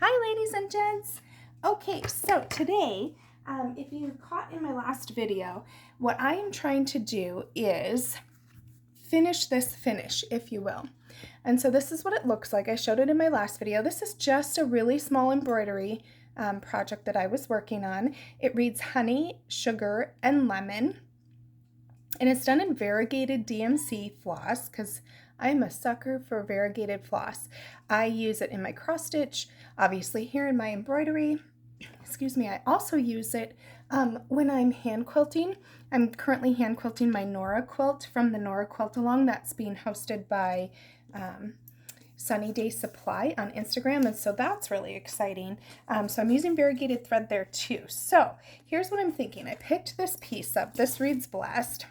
Hi, ladies and gents. Okay, so today, if you caught in my last video, what I am trying to do is finish this finish, if you will. And so this is what it looks like. I showed it in my last video. This is just a really small embroidery project that I was working on. It reads honey, sugar, and lemon. And it's done in variegated DMC floss because I'm a sucker for variegated floss. I use it in my cross stitch, obviously here in my embroidery. Excuse me, I also use it when I'm hand quilting. I'm currently hand quilting my Nora quilt from the Nora Quilt Along that's being hosted by Sunny Day Supply on Instagram, and so that's really exciting. So I'm using variegated thread there too. So here's what I'm thinking. I picked this piece up. This reads Blessed.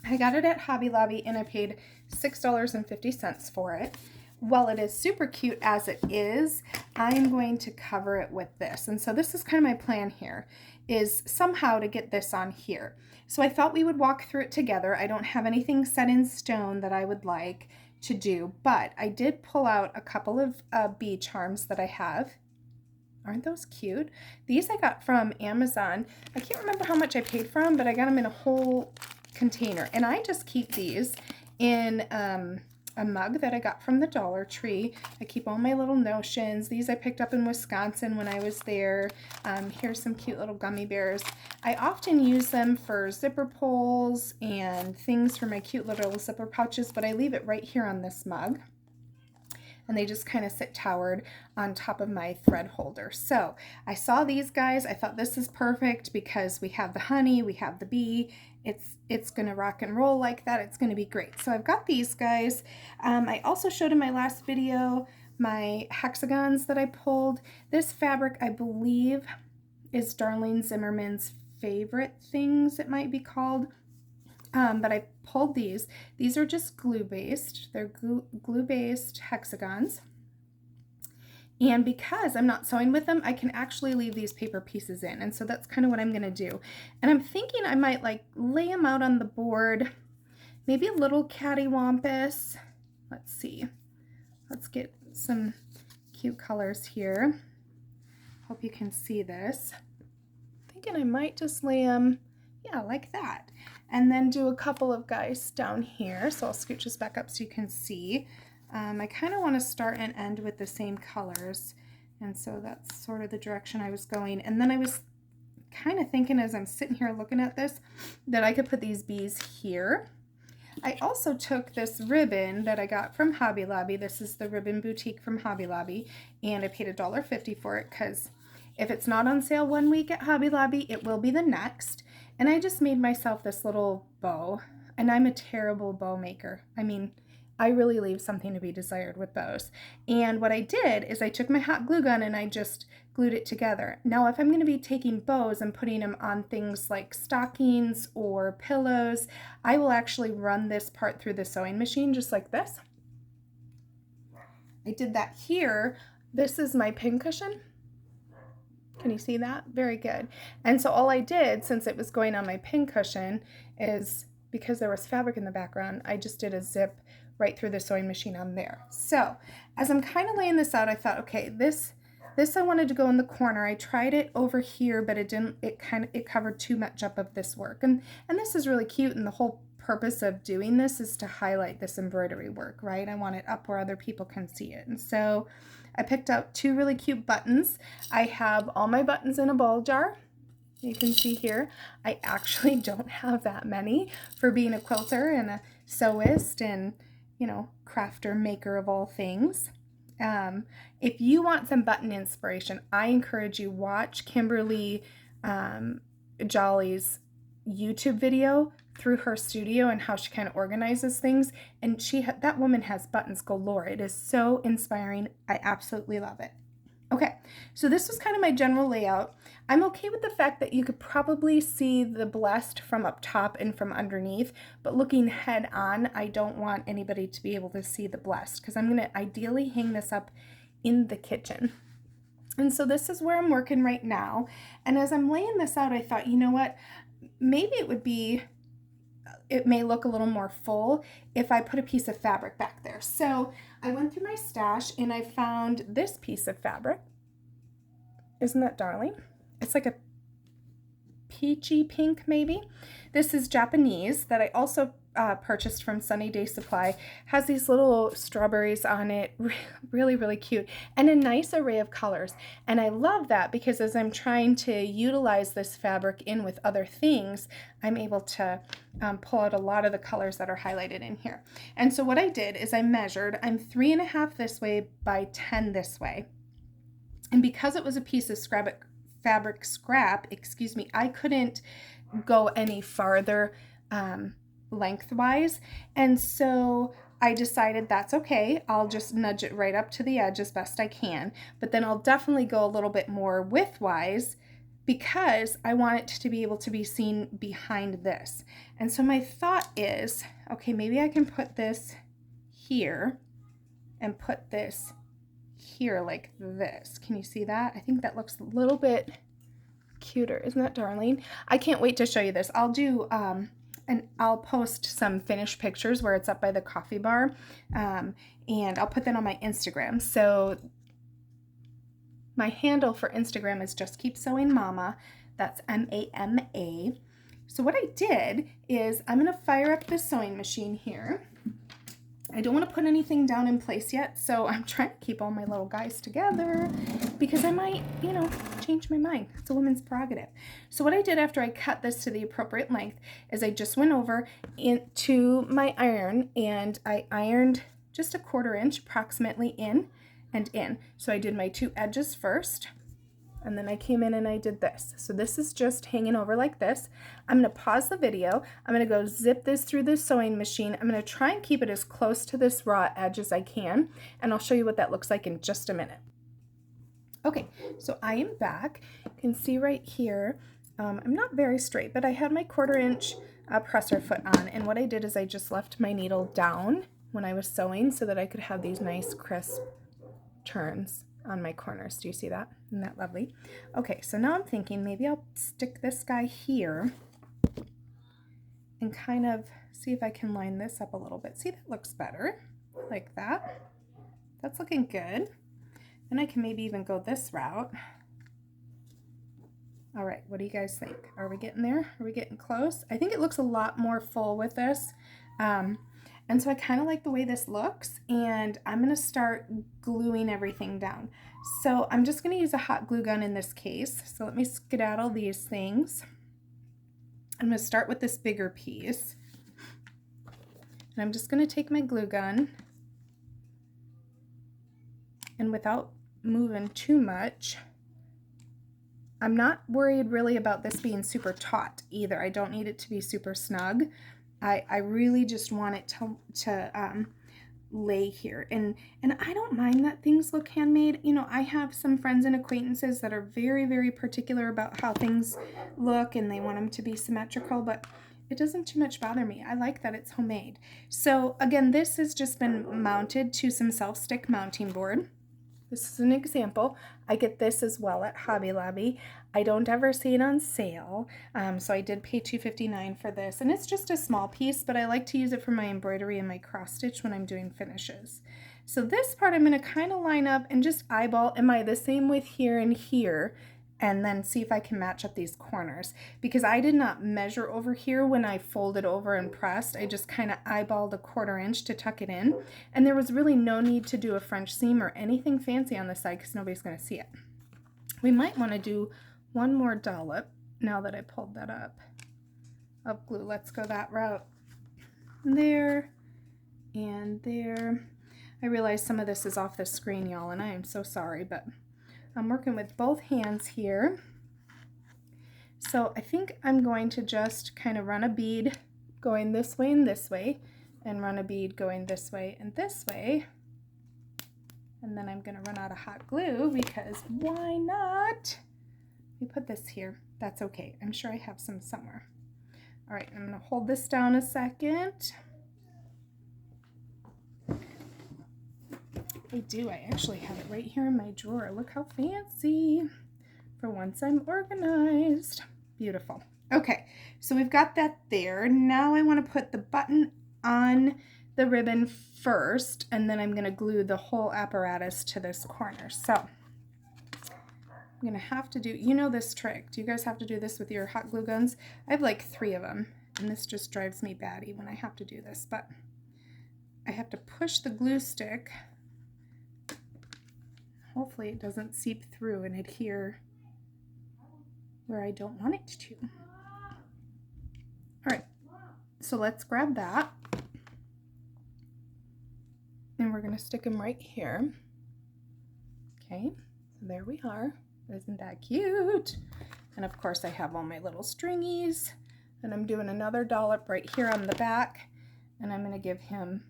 I got it at Hobby Lobby and I paid $6.50 for it. While it is super cute as it is, I am going to cover it with this. And so this is kind of my plan here, is somehow to get this on here. So I thought we would walk through it together. I don't have anything set in stone that I would like to do, but I did pull out a couple of bee charms that I have. Aren't those cute? These I got from Amazon. I can't remember how much I paid for them, but I got them in a whole container, and I just keep these in a mug that I got from the Dollar Tree. I keep all my little notions. These I picked up in Wisconsin when I was there. Here's some cute little gummy bears. I often use them for zipper pulls and things for my cute little zipper pouches, but I leave it right here on this mug. And they just kind of sit towered on top of my thread holder. So I saw these guys. I thought this is perfect because we have the honey, we have the bee. It's going to rock and roll like that. It's going to be great. So I've got these guys. I also showed in my last video my hexagons that I pulled. This fabric, I believe, is Darlene Zimmerman's Favorite Things, it might be called. But I pulled these. These are just glue-based. They're glue-based hexagons. And because I'm not sewing with them, I can actually leave these paper pieces in. And so that's kind of what I'm going to do. And I'm thinking I might like lay them out on the board, maybe a little cattywampus. Let's see. Let's get some cute colors here. Hope you can see this. Thinking I might just lay them, yeah, like that. And then do a couple of guys down here. So I'll scooch this back up so you can see. I kind of want to start and end with the same colors. And so that's sort of the direction I was going. And then I was kind of thinking as I'm sitting here looking at this that I could put these bees here. I also took this ribbon that I got from Hobby Lobby. This is the Ribbon Boutique from Hobby Lobby. And I paid $1.50 for it because if it's not on sale one week at Hobby Lobby, it will be the next. And I just made myself this little bow, and I'm a terrible bow maker. I mean, I really leave something to be desired with bows. And what I did is I took my hot glue gun and I just glued it together. Now, if I'm going to be taking bows and putting them on things like stockings or pillows, I will actually run this part through the sewing machine just like this. I did that here. This is my pincushion. Can you see that? Very good. And so all I did, since it was going on my pincushion, is because there was fabric in the background, I just did a zip right through the sewing machine on there. So as I'm kind of laying this out, I thought, okay, this I wanted to go in the corner. I tried it over here, but it didn't. It covered too much up of this work, and this is really cute. And the whole purpose of doing this is to highlight this embroidery work, right? I want it up where other people can see it. And so I picked out two really cute buttons. I have all my buttons in a ball jar. You can see here, I actually don't have that many for being a quilter and a sewist and, you know, crafter, maker of all things. If you want some button inspiration, I encourage you watch Kimberly Jolly's YouTube video through her studio and how she kind of organizes things, and that woman has buttons galore. It is so inspiring. I absolutely love it. Okay, so this was kind of my general layout. I'm okay with the fact that you could probably see the Blessed from up top and from underneath, but looking head on, I don't want anybody to be able to see the Blessed because I'm going to ideally hang this up in the kitchen. And so this is where I'm working right now. And as I'm laying this out, I thought, you know what, maybe it would be it may look a little more full if I put a piece of fabric back there. So I went through my stash and I found this piece of fabric. Isn't that darling? It's like a peachy pink maybe. This is Japanese that I also purchased from Sunny Day Supply. Has these little strawberries on it, really, really cute, and a nice array of colors. And I love that because as I'm trying to utilize this fabric in with other things, I'm able to pull out a lot of the colors that are highlighted in here. And so what I did is I measured, I'm 3.5 this way by 10 this way. And because it was a piece of fabric scrap, excuse me, I couldn't go any farther lengthwise, and so I decided that's okay. I'll just nudge it right up to the edge as best I can, but then I'll definitely go a little bit more widthwise because I want it to be able to be seen behind this. And so my thought is, okay, maybe I can put this here and put this here like this. Can you see that? I think that looks a little bit cuter. Isn't that darling? I can't wait to show you this. I'll do and I'll post some finished pictures where it's up by the coffee bar, and I'll put that on my Instagram. So my handle for Instagram is Just Keep Sewing Mama. That's M-A-M-A. So what I did is I'm going to fire up the sewing machine here. I don't want to put anything down in place yet, so I'm trying to keep all my little guys together because I might, you know, change my mind. It's a woman's prerogative. So what I did after I cut this to the appropriate length is I just went over into my iron and I ironed just 1/4 inch approximately in and in. So I did my 2 edges first, and then I came in and I did this. So this is just hanging over like this. I'm going to pause the video. I'm going to go zip this through the sewing machine. I'm going to try and keep it as close to this raw edge as I can, and I'll show you what that looks like in just a minute. Okay, so I am back. You can see right here, I'm not very straight, but I had my 1/4 inch presser foot on, and what I did is I just left my needle down when I was sewing so that I could have these nice crisp turns on my corners. Do you see that? Isn't that lovely? Okay, so now I'm thinking maybe I'll stick this guy here and kind of see if I can line this up a little bit. See, that looks better, like that. That's looking good. And I can maybe even go this route. All right, what do you guys think? Are we getting there? Are we getting close? I think it looks a lot more full with this. And so I kind of like the way this looks, and I'm going to start gluing everything down. So I'm just going to use a hot glue gun in this case. So let me skedaddle these things. I'm going to start with this bigger piece. And I'm just going to take my glue gun, and without moving too much, I'm not worried really about this being super taut either. I don't need it to be super snug. I really just want it to lay here. And I don't mind that things look handmade. You know, I have some friends and acquaintances that are very, very particular about how things look, and they want them to be symmetrical, but it doesn't too much bother me. I like that it's homemade. So again, this has just been mounted to some self-stick mounting board. This is an example. I get this as well at Hobby Lobby. I don't ever see it on sale, so I did pay $2.59 for this, and it's just a small piece, but I like to use it for my embroidery and my cross stitch when I'm doing finishes. So this part I'm going to kind of line up and just eyeball, am I the same with here and here, and then see if I can match up these corners, because I did not measure over here when I folded over and pressed. I just kind of eyeballed 1/4 inch to tuck it in, and there was really no need to do a French seam or anything fancy on the side because nobody's going to see it. We might want to do one more dollop now that I pulled that up of glue. Let's go that route. There and there. I realize some of this is off the screen, y'all, and I am so sorry, but I'm working with both hands here. So I think I'm going to just kind of run a bead going this way and this way, and run a bead going this way and this way. And then I'm going to run out of hot glue because why not? We put this here. That's okay. I'm sure I have some somewhere. All right, I'm going to hold this down a second. I do. I actually have it right here in my drawer. Look how fancy. For once I'm organized. Beautiful. Okay, so we've got that there. Now I want to put the button on the ribbon first, and then I'm going to glue the whole apparatus to this corner. So I'm going to have to do, you know this trick. Do you guys have to do this with your hot glue guns? I have like 3 of them, and this just drives me batty when I have to do this, but I have to push the glue stick. Hopefully it doesn't seep through and adhere where I don't want it to. All right, so let's grab that. And we're going to stick them right here. Okay, so there we are. Isn't that cute? And of course I have all my little stringies. And I'm doing another dollop right here on the back. And I'm going to give him,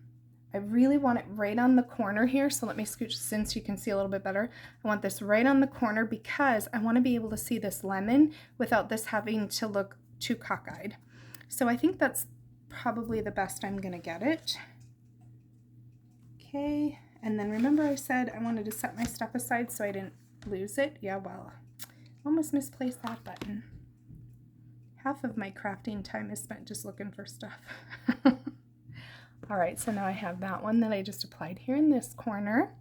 I really want it right on the corner here. So let me scooch since you can see a little bit better. I want this right on the corner because I want to be able to see this lemon without this having to look too cockeyed. So I think that's probably the best I'm going to get it. Okay, and then remember I said I wanted to set my stuff aside so I didn't lose it. Yeah, well, almost misplaced that button. Half of my crafting time is spent just looking for stuff. All right, so now I have that one that I just applied here in this corner.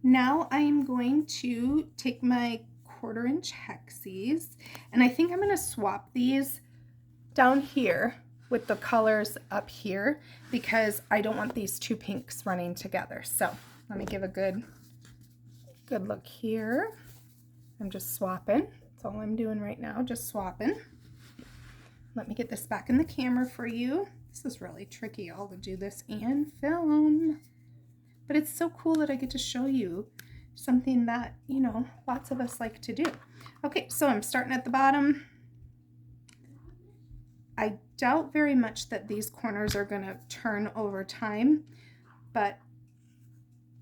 Now I'm going to take my 1/4 inch hexies, and I think I'm going to swap these down here with the colors up here because I don't want these 2 pinks running together. So let me give a good look here. I'm just swapping. That's all I'm doing right now, just swapping. Let me get this back in the camera for you. This is really tricky all to do this and film, but it's so cool that I get to show you something that, you know, lots of us like to do. Okay, so I'm starting at the bottom. I doubt very much that these corners are going to turn over time, but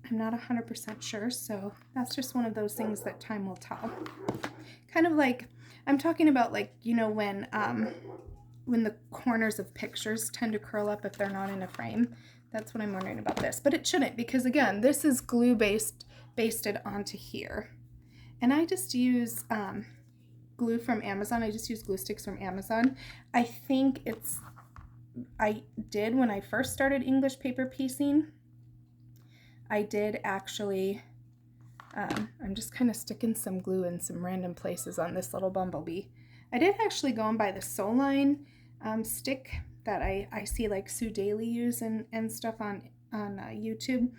I'm not 100% sure, so that's just one of those things that time will tell. Kind of like, I'm talking about like, you know, when the corners of pictures tend to curl up if they're not in a frame. That's what I'm wondering about this, but it shouldn't because again, this is glue basted onto here. And I just use glue from Amazon. I just use glue sticks from Amazon. I think I did when I first started English paper piecing. I did actually, I'm just kind of sticking some glue in some random places on this little bumblebee. I did actually go and buy the Sew Line stick that I see like Sue Daly use and stuff on YouTube,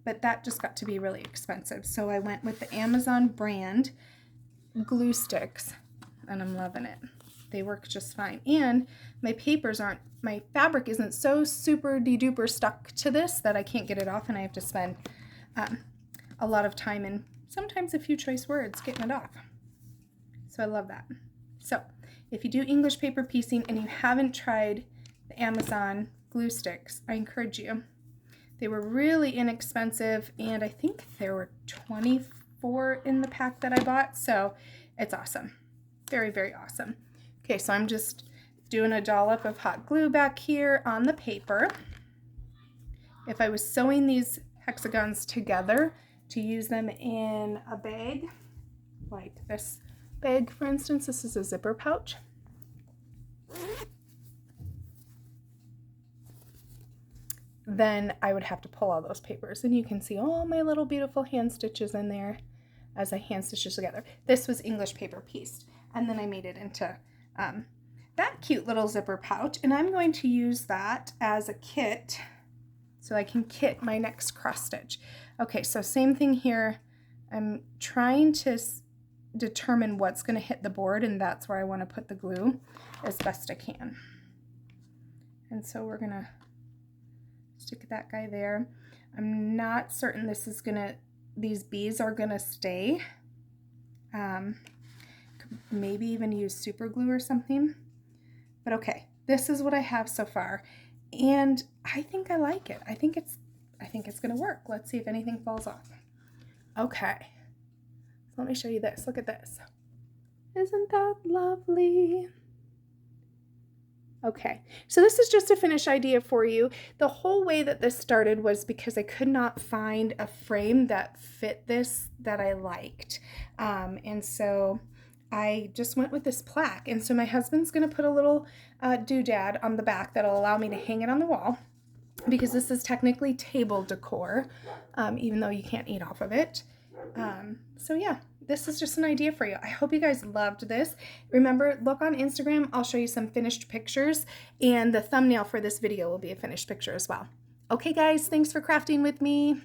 but that just got to be really expensive. So I went with the Amazon brand glue sticks, and I'm loving it. They work just fine, and my fabric isn't so super de-duper stuck to this that I can't get it off, and I have to spend a lot of time and sometimes a few choice words getting it off. So I love that. So if you do English paper piecing and you haven't tried the Amazon glue sticks, I encourage you. They were really inexpensive, and I think there were 24 in the pack that I bought, so it's awesome. Very, very awesome. Okay, so I'm just doing a dollop of hot glue back here on the paper. If I was sewing these hexagons together to use them in a bag, like this bag, for instance, this is a zipper pouch. Then I would have to pull all those papers, and you can see all my little beautiful hand stitches in there as I hand stitch this together. This was English paper pieced, and then I made it into that cute little zipper pouch, and I'm going to use that as a kit so I can kit my next cross stitch. Okay, so same thing here. I'm trying to determine what's going to hit the board, and that's where I want to put the glue as best I can. And so we're going to stick that guy there. I'm not certain these bees are gonna stay. Maybe even use super glue or something. But okay, this is what I have so far, and I think I like it. I think it's gonna work. Let's see if anything falls off. Okay, so let me show you this. Look at this. Isn't that lovely? Okay, so this is just a finished idea for you. The whole way that this started was because I could not find a frame that fit this that I liked. And so I just went with this plaque. And so my husband's going to put a little doodad on the back that'll allow me to hang it on the wall, because this is technically table decor, even though you can't eat off of it. So yeah, this is just an idea for you. I hope you guys loved this. Remember, look on Instagram. I'll show you some finished pictures, and the thumbnail for this video will be a finished picture as well. Okay guys, thanks for crafting with me.